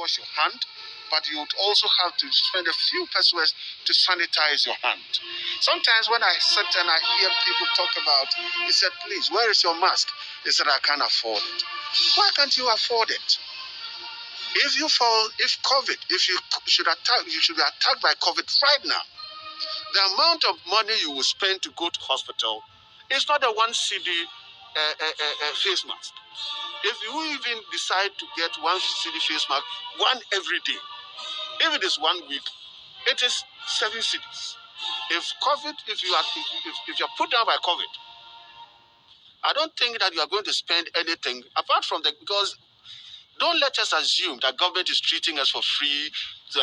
wash your hand, but you would also have to spend a few pesos to sanitize your hand. Sometimes when I sit and I hear people talk about, he said, please, where is your mask? He said, I can't afford it. Why can't you afford it? If you should be attacked by COVID right now, the amount of money you will spend to go to hospital is not a one CD face mask. If you even decide to get one CD face mask, one every day, if it is 1 week, it is 7 cities. If you are put down by COVID, I don't think that you are going to spend anything apart from because don't let us assume that government is treating us for free,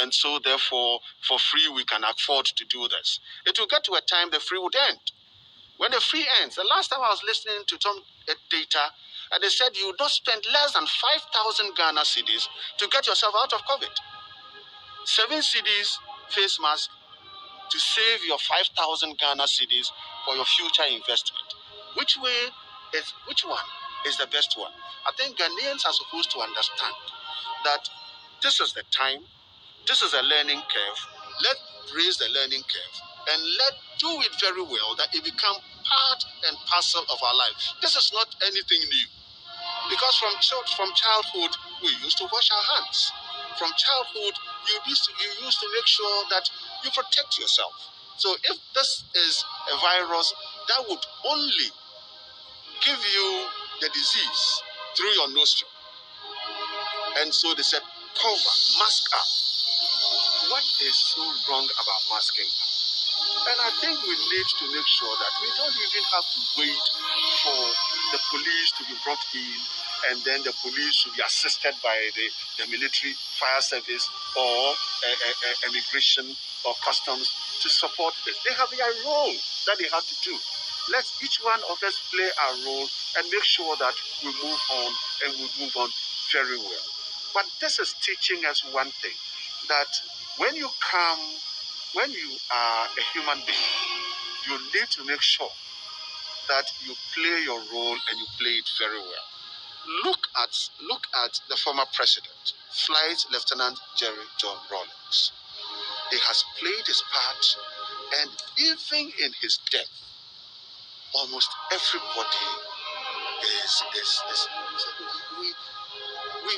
and so therefore for free we can afford to do this. It will get to a time the free would end. When the free ends, the last time I was listening to some data, and they said you would not spend less than 5,000 Ghana cedis to get yourself out of COVID. 7 cedis face mask to save your 5,000 Ghana cedis for your future investment. Which one is the best one? I think Ghanaians are supposed to understand that this is the time, this is a learning curve. Let's raise the learning curve and let's do it very well that it become part and parcel of our life. This is not anything new. Because from childhood, we used to wash our hands. From childhood, you used to make sure that you protect yourself. So if this is a virus that would only give you the disease through your nostril, and so they said, cover, mask up. What is so wrong about masking up? And I think we need to make sure that we don't even have to wait for the police to be brought in, and then the police should be assisted by the military, fire service, or immigration or customs to support this. They have their role that they have to do. Let each one of us play our role and make sure that we move on, and we move on very well. But this is teaching us one thing, that when you are a human being, you need to make sure that you play your role and you play it very well. Look at the former president, Flight Lieutenant Jerry John Rawlings. He has played his part, and even in his death, almost everybody we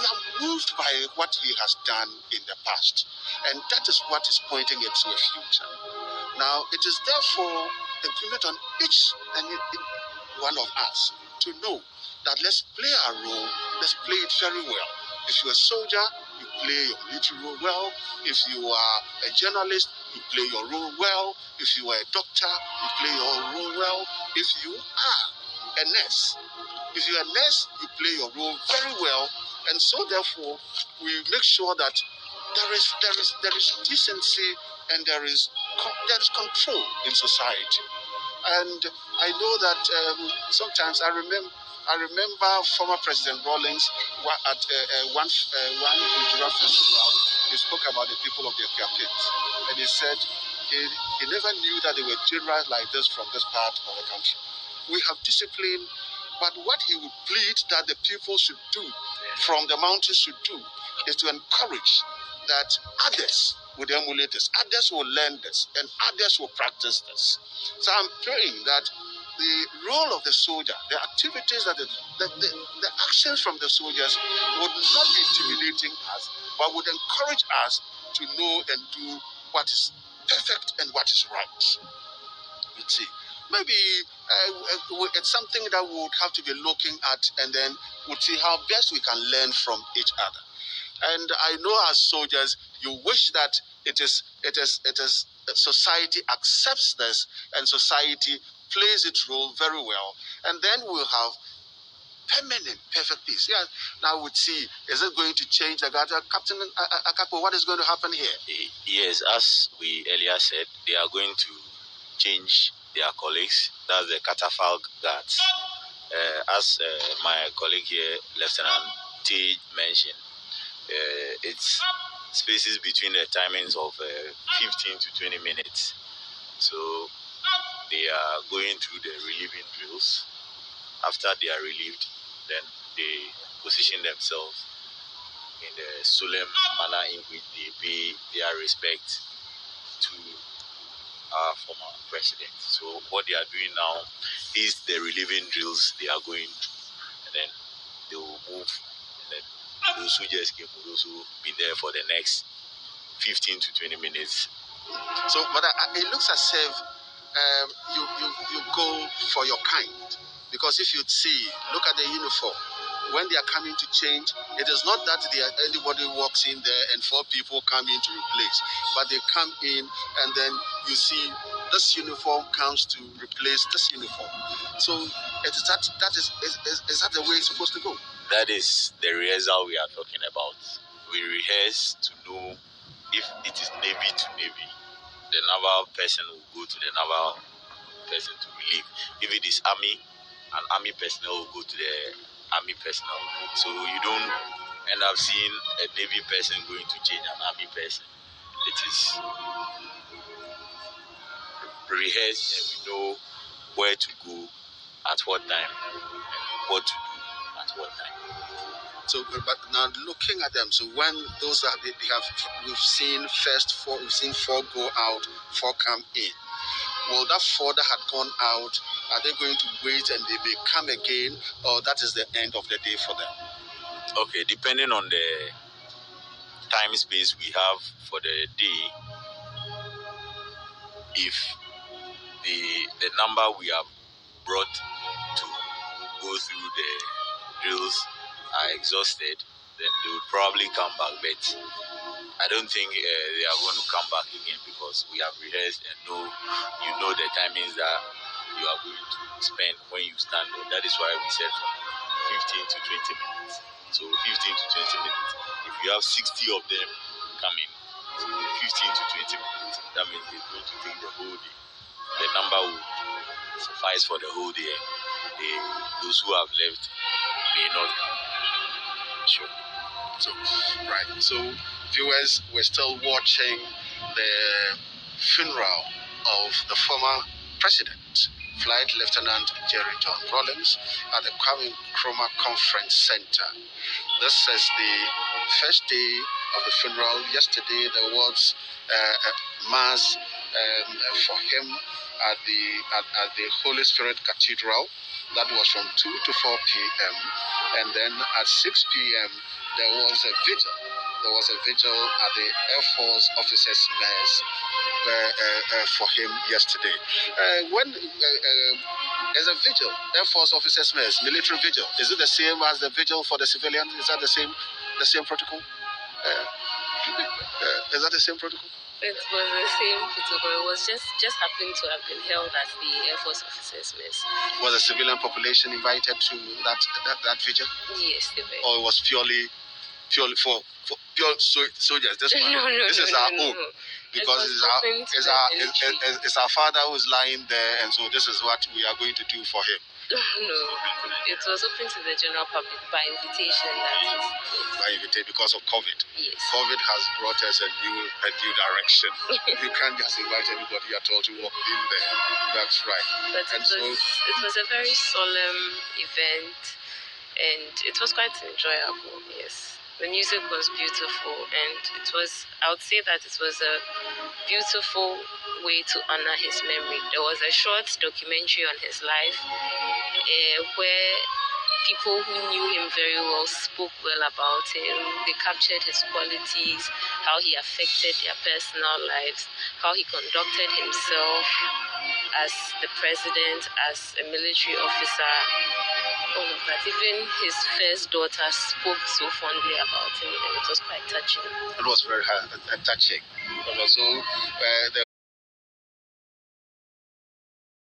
are moved by what he has done in the past, and that is what is pointing into a future. Now, it is therefore incumbent on each and one of us to know that let's play our role, let's play it very well. If you're a soldier, you play your military role well. If you are a journalist, you play your role well. If you are a doctor, you play your role well. If you are a nurse, you play your role very well. And so therefore, we make sure that there is decency and there is control in society. And I know that sometimes I remember former President Rawlings at one cultural festival. He spoke about the people of the Ghanaians, and he said he never knew that they were generals like this from this part of the country. We have discipline, but what he would plead that the people should do, from the mountains should do, is to encourage that others would emulate this, others will learn this, and others will practice this. So I'm praying that the role of the soldier, the activities that the actions from the soldiers would not be intimidating us, but would encourage us to know and do what is perfect and what is right. You see, maybe it's something that we would have to be looking at, and then we'll see how best we can learn from each other. And I know as soldiers, you wish that it is society accepts this, and society plays its role very well, and then we'll have permanent, perfect peace. Yeah. Now we'll see, is it going to change? Captain Akapo, what is going to happen here? Yes, as we earlier said, they are going to change their colleagues. That's the catafalque guards. As my colleague here, Lieutenant T, mentioned, it's spaces between the timings of 15 to 20 minutes. So they are going through the relieving drills. After they are relieved, then they position themselves in the solemn manner in which they pay their respect to our former president. So what they are doing now is the relieving drills they are going through, and then they will move, and then those who just came will also be there for the next 15 to 20 minutes. So, but it looks as if you go for your kind, because if you see, look at the uniform. When they are coming to change, it is not that anybody walks in there and 4 people come in to replace, but they come in and then you see this uniform comes to replace this uniform. So it is is that the way it's supposed to go? That is the rehearsal we are talking about. We rehearse to know if it is Navy to Navy, the naval person will go to the naval person to relieve. If it is Army, an Army personnel will go to the Army personnel. So you don't end up seeing a Navy person going to change an Army person. It is rehearsed and we know where to go at what time and what to do at what time. So, but now looking at them, so when those are they have, we've seen 4 go out, 4 come in. Well, that 4 that had gone out, are they going to wait and they may come again, or that is the end of the day for them? Okay, depending on the time space we have for the day, if the number we have brought to go through the drills are exhausted, then they would probably come back. But I don't think they are going to come back again because we have rehearsed and know the timings that you are going to spend when you stand there. That is why we said from 15 to 20 minutes. So 15 to 20 minutes. If you have 60 of them coming, 15 to 20 minutes, that means it's going to take the whole day. The number will suffice for the whole day. Those who have left may not come. Sure. So, right. So, viewers, we're still watching the funeral of the former president, Flight Lieutenant Jerry John Rawlings, at the Kwame Nkrumah Conference Center. This is the first day of the funeral. Yesterday, there was a mass for him at the Holy Spirit Cathedral. That was from 2 to 4 p.m. And then at 6 p.m., there was a vigil. There was a vigil at the Air Force Officers' Mess for him yesterday. There's a vigil, Air Force Officers' Mess, military vigil. Is it the same as the vigil for the civilians? Is that the same protocol? Is that the same protocol? It was the same protocol. It was just happened to have been held at the Air Force Officers' Mess. Was the civilian population invited to that vigil? Yes, they were. Or it was purely for pure soldiers? This is our own. Because it's our father who's lying there, and so this is what we are going to do for him. No, it was open to the general public by invitation. By invitation because of COVID. Yes. COVID has brought us a new direction. You can't just invite anybody at all to walk in there. That's right. But it was a very solemn event, and it was quite enjoyable. Yes. The music was beautiful, and I would say that it was a beautiful way to honor his memory. There was a short documentary on his life where people who knew him very well spoke well about him. They captured his qualities, how he affected their personal lives, how he conducted himself as the president, as a military officer. But even his first daughter spoke so fondly about him, and it was quite touching. It was very touching. But also, the